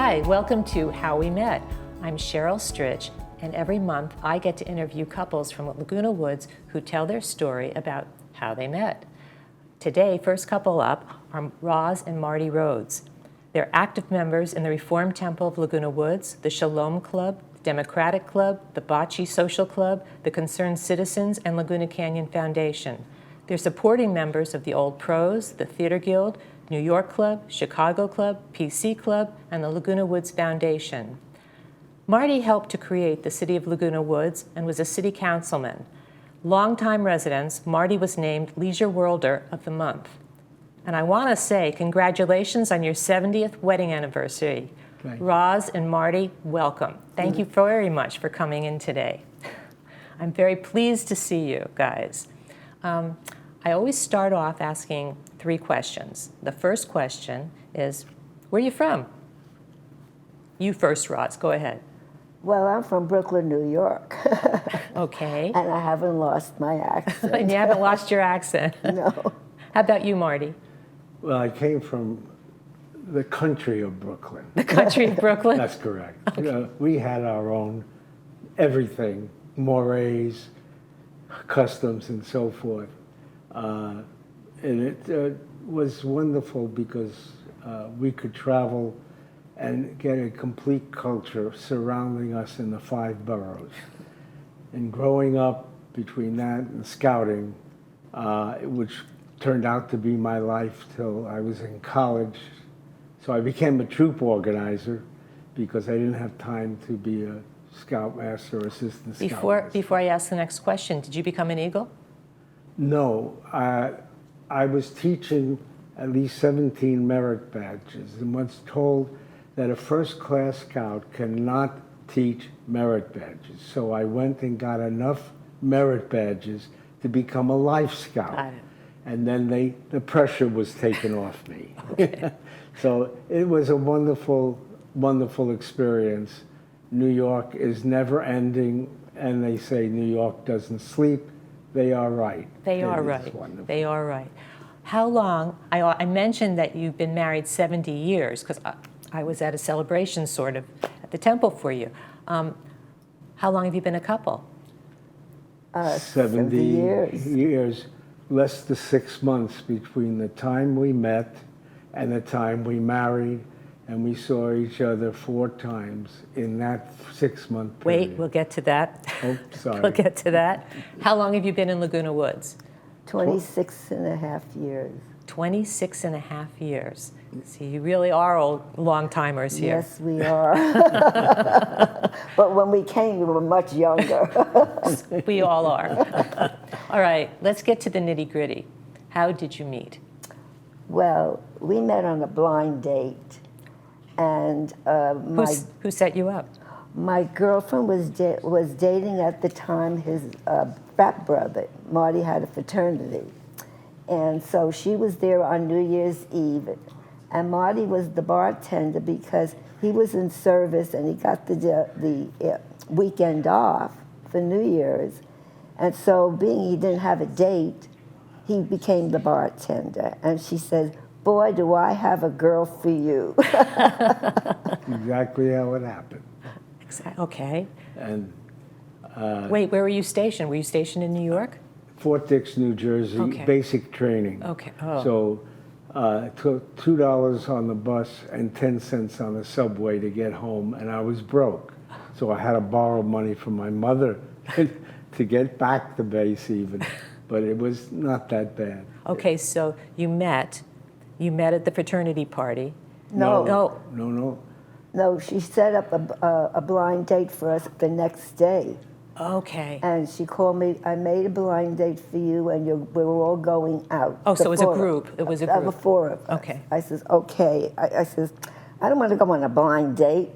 Hi, welcome to How We Met. I'm Sheryl Strich, and every month I get to interview couples from Laguna Woods who tell their story about how they met. Today, first couple up are Roz and Marty Rhodes. They're active members in the Reformed Temple of Laguna Woods, the Shalom Club, the Democratic Club, the Bocce Social Club, the Concerned Citizens, and Laguna Canyon Foundation. They're supporting members of the Old Pros, the Theater Guild, New York Club, Chicago Club, PC Club, and the Laguna Woods Foundation. Marty helped to create the city of Laguna Woods and was a city councilman. Longtime residents, Marty was named Leisure Worlder of the Month. And I want to say congratulations on your 70th wedding anniversary. Roz and Marty, welcome. Thank you very much for coming in today. I'm very pleased to see you guys. I always start off asking 3 questions. The first question is, where are you from? You first, Roz, go ahead. Well, I'm from Brooklyn, New York. Okay. And I haven't lost my accent. And you haven't lost your accent. No. How about you, Marty? Well, I came from the country of Brooklyn. The country of Brooklyn? That's correct. Okay. We had our own everything, mores, customs, and so forth. And it was wonderful because we could travel and get a complete culture surrounding us in the 5 boroughs. And growing up between that and scouting, which turned out to be my life till I was in college. So I became a troop organizer because I didn't have time to be a scoutmaster or assistant scoutmaster. Before I ask the next question, did you become an Eagle? No, I was teaching at least 17 merit badges and was told that a first-class scout cannot teach merit badges. So I went and got enough merit badges to become a life scout. Got it. And then the pressure was taken off me. Okay. So it was a wonderful, wonderful experience. New York is never ending, and they say New York doesn't sleep. They are right. They are right. They are right. How long, I mentioned that you've been married 70 years, because I was at a celebration sort of at the temple for you. How long have you been a couple? 70 years. Less than 6 months between the time we met and the time we married, and we saw each other 4 times in that 6-month period. Wait, we'll get to that. Oh, sorry. We'll get to that. How long have you been in Laguna Woods? 26 and a half years. 26 and a half years. See, you really are long timers here. Yes, we are. But when we came, we were much younger. We all are. All right, let's get to the nitty gritty. How did you meet? Well, we met on a blind date. And who set you up? My girlfriend was dating at the time his frat brother. Marty had a fraternity. And so she was there on New Year's Eve. And Marty was the bartender because he was in service and he got the weekend off for New Year's. And so being he didn't have a date, he became the bartender. And she says, "Boy, do I have a girl for you." Exactly how it happened. Okay. And wait, where were you stationed? Were you stationed in New York? Fort Dix, New Jersey, okay. Basic training. Okay. Oh. So it took $2 on the bus and 10 cents on the subway to get home, and I was broke. So I had to borrow money from my mother to get back to base even, but it was not that bad. Okay, so you met at the fraternity party. No. No, she set up a blind date for us the next day. Okay. And she called me, "I made a blind date for you, and we were all going out." Oh, so it was a group. It was a group. The 4 of us. Okay. I says, "Okay." I says, "I don't want to go on a blind date."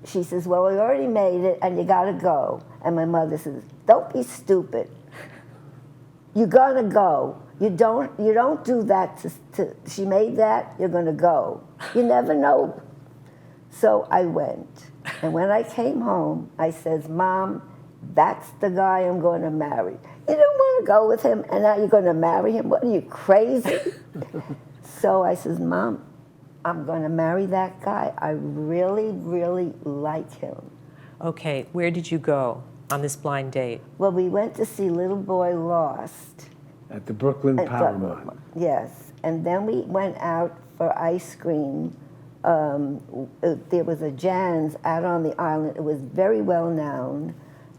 She says, "Well, we already made it, and you got to go." And my mother says, "Don't be stupid. You're gonna go. You don't do that to she made that, you're gonna go. You never know." So I went. And when I came home, I says, "Mom, that's the guy I'm going to marry." "You don't want to go with him, and now you're going to marry him? What are you, crazy?" So I says, "Mom, I'm going to marry that guy. I really, really like him. Okay, where did you go on this blind date? Well, we went to see Little Boy Lost. At the Brooklyn At Paramount. Yes, and then we went out for ice cream. There was a Jan's out on the island. It was very well known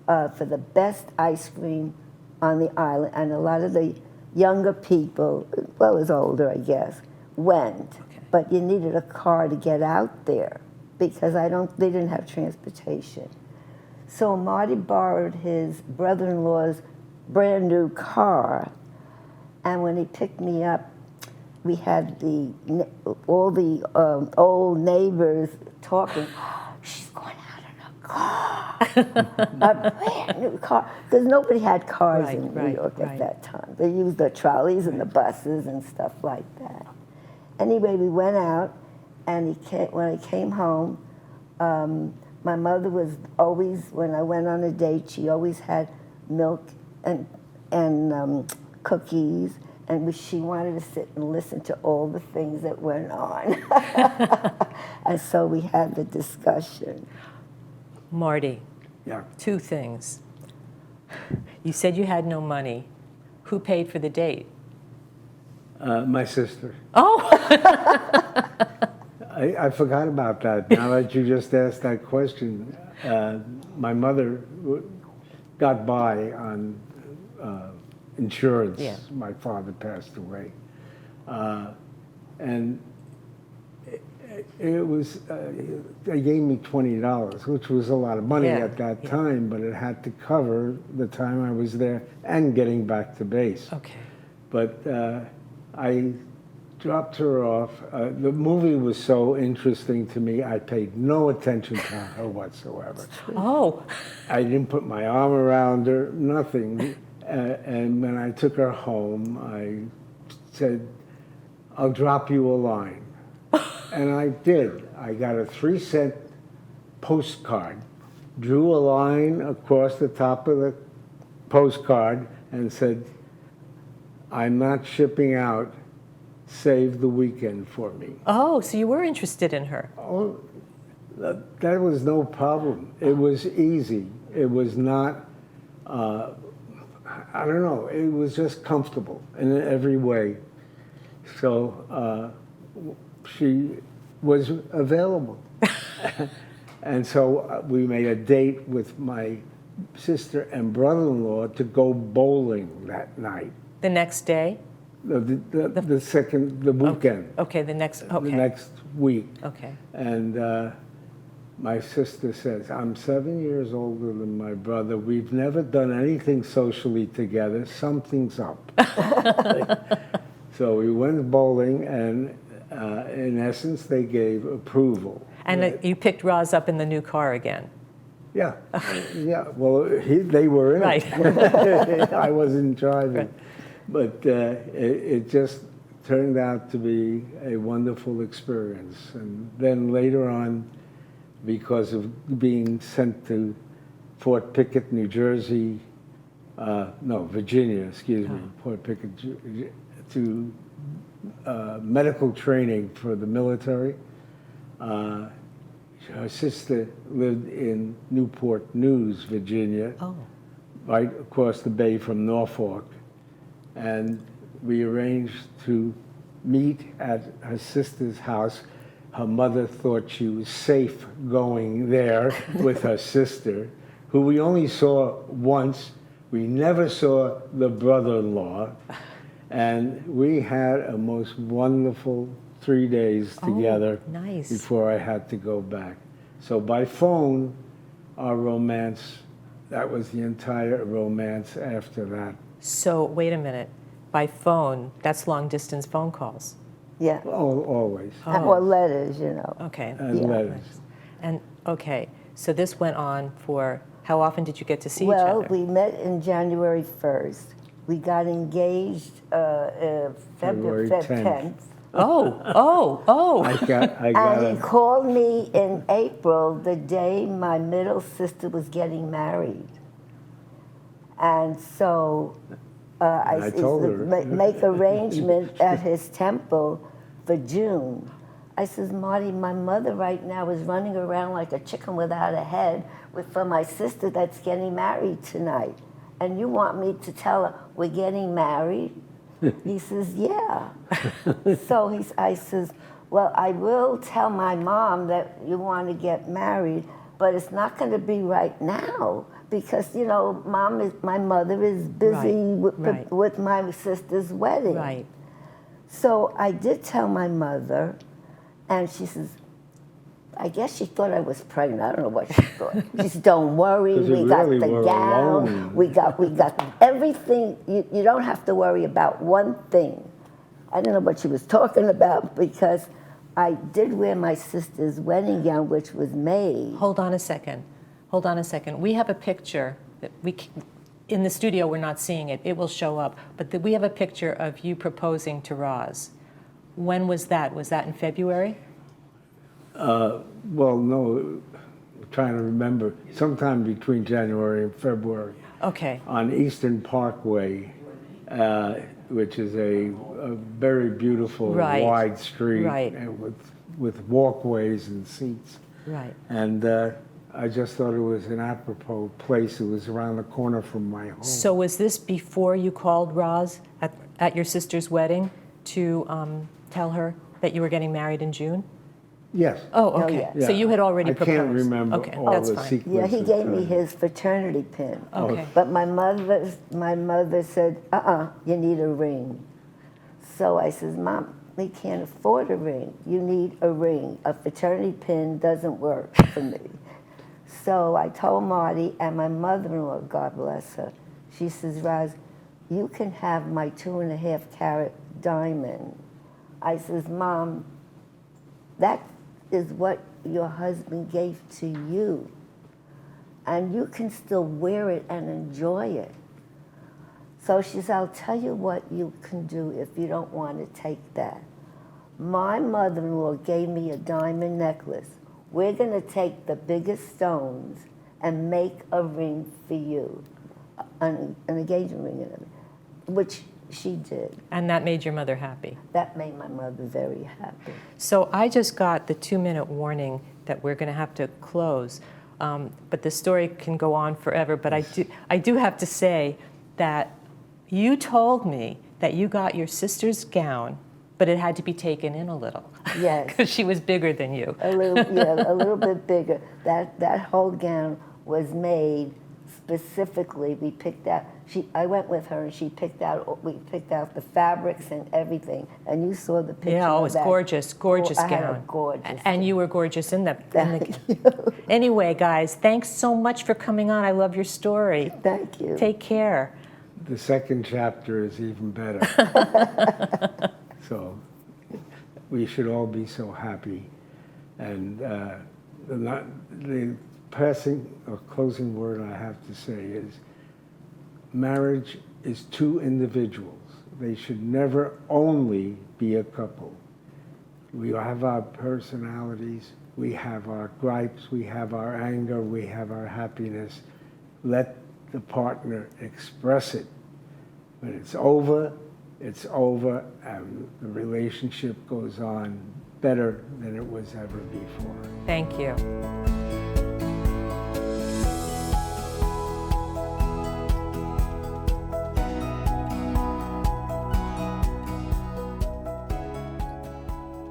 for the best ice cream on the island, and a lot of the younger people, well, as older, I guess, went. Okay. But you needed a car to get out there because they didn't have transportation. So Marty borrowed his brother-in-law's brand new car. And when he picked me up, we had all the old neighbors talking. She's going out in a car, a brand new car, because nobody had cars in New York at that time. They used the trolleys and the buses and stuff like that. Anyway, we went out, and when I came home, my mother was always, when I went on a date, she always had milk and cookies, and she wanted to sit and listen to all the things that went on. And so we had the discussion. Marty, Yeah. 2 things. You said you had no money. Who paid for the date? My sister. Oh! I forgot about that. Now that you just asked that question, my mother got by on insurance. Yeah. My father passed away. And it was, they gave me $20, which was a lot of money at that time, but it had to cover the time I was there and getting back to base. Okay. But I dropped her off. The movie was so interesting to me, I paid no attention to her whatsoever. Oh! I didn't put my arm around her, nothing. And when I took her home, I said, I'll drop you a line. And I did. I got a 3-cent postcard, drew a line across the top of the postcard, and said, I'm not shipping out. Save the weekend for me. Oh, so you were interested in her. Oh, that was no problem. It was easy. It was not, I don't know, it was just comfortable in every way. So she was available. And so we made a date with my sister and brother-in-law to go bowling that night. The next day? The weekend. Okay, the next week. Okay. And my sister says, I'm 7 years older than my brother. We've never done anything socially together. Something's up. So we went bowling, and in essence, they gave approval. And you picked Roz up in the new car again? Yeah. Yeah. Well, they were in it. I wasn't driving. Right. But it just turned out to be a wonderful experience. And then later on, because of being sent to Fort Pickett, New Jersey, Virginia, excuse me, Fort Pickett, to medical training for the military. Her sister lived in Newport News, Virginia, right across the bay from Norfolk. And we arranged to meet at her sister's house. Her mother thought she was safe going there with her sister, who we only saw once. We never saw the brother-in-law. And we had a most wonderful 3 days together before I had to go back. So by phone, our romance, that was the entire romance after that. So wait a minute. By phone, that's long-distance phone calls? Yeah. Always. Or letters, you know. Okay. And letters. And, okay, so this went on for, how often did you get to see each Well, other? we met in January 1st. We got engaged February 10th. Oh. I got And he called me in April, the day my middle sister was getting married. And so I told her. Make arrangement at his temple for June. I says, Marty, my mother right now is running around like a chicken without a head for my sister that's getting married tonight. And you want me to tell her we're getting married? He says, yeah. So I says, well, I will tell my mom that you want to get married, but it's not going to be right now because, you know, my mother is busy with my sister's wedding. Right. So I did tell my mother, and she says, I guess she thought I was pregnant. I don't know what she thought. She said, don't worry, we got really the were gown, alone. we got everything. You don't have to worry about one thing. I don't know what she was talking about because I did wear my sister's wedding gown, which was made. Hold on a second. Hold on a second. We have a picture that in the studio we're not seeing it. It will show up. But we have a picture of you proposing to Roz. When was that? Was that in February? Well, no, I'm trying to remember. Sometime between January and February. Okay. On Eastern Parkway, which is a very beautiful wide street and with walkways and seats. Right. And I just thought it was an apropos place. It was around the corner from my home. So was this before you called Roz at your sister's wedding to tell her that you were getting married in June? Yes. Oh, okay. yeah. So you had already proposed. I can't remember all that's the fine. sequence. Yeah, he of gave me time. his fraternity pin. Okay. But my mother said, you need a ring. So I says, Mom, we can't afford a ring. You need a ring. A fraternity pin doesn't work for me. So I told Marty, and my mother-in-law, God bless her, she says, Roz, you can have my 2.5 carat diamond. I says, Mom, that is what your husband gave to you. And you can still wear it and enjoy it. So she says, I'll tell you what you can do if you don't want to take that. My mother-in-law gave me a diamond necklace. We're going to take the biggest stones and make a ring for you, an engagement ring, which she did. And that made your mother happy? That made my mother very happy. So I just got the 2-minute warning that we're going to have to close. But the story can go on forever. But I do have to say that you told me that you got your sister's gown, but it had to be taken in a little. Yes. Because she was bigger than you. A little bit bigger. That whole gown was made specifically. We picked out. I went with her, and we picked out the fabrics and everything. And you saw the picture. Yeah, of it's that. gorgeous gown. I had a gorgeous. And you were gorgeous in the. Thank you. Anyway, guys, thanks so much for coming on. I love your story. Thank you. Take care. The second chapter is even better. So we should all be so happy. And the passing or closing word I have to say is marriage is 2 individuals. They should never only be a couple. We have our personalities, we have our gripes, we have our anger, we have our happiness. Let the partner express it. When it's over, and the relationship goes on better than it was ever before. Thank you.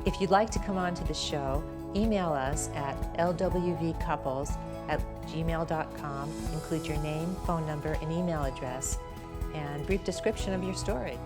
If you'd like to come on to the show, email us at lwvcouples@gmail.com. Include your name, phone number, and email address, and brief description of your story.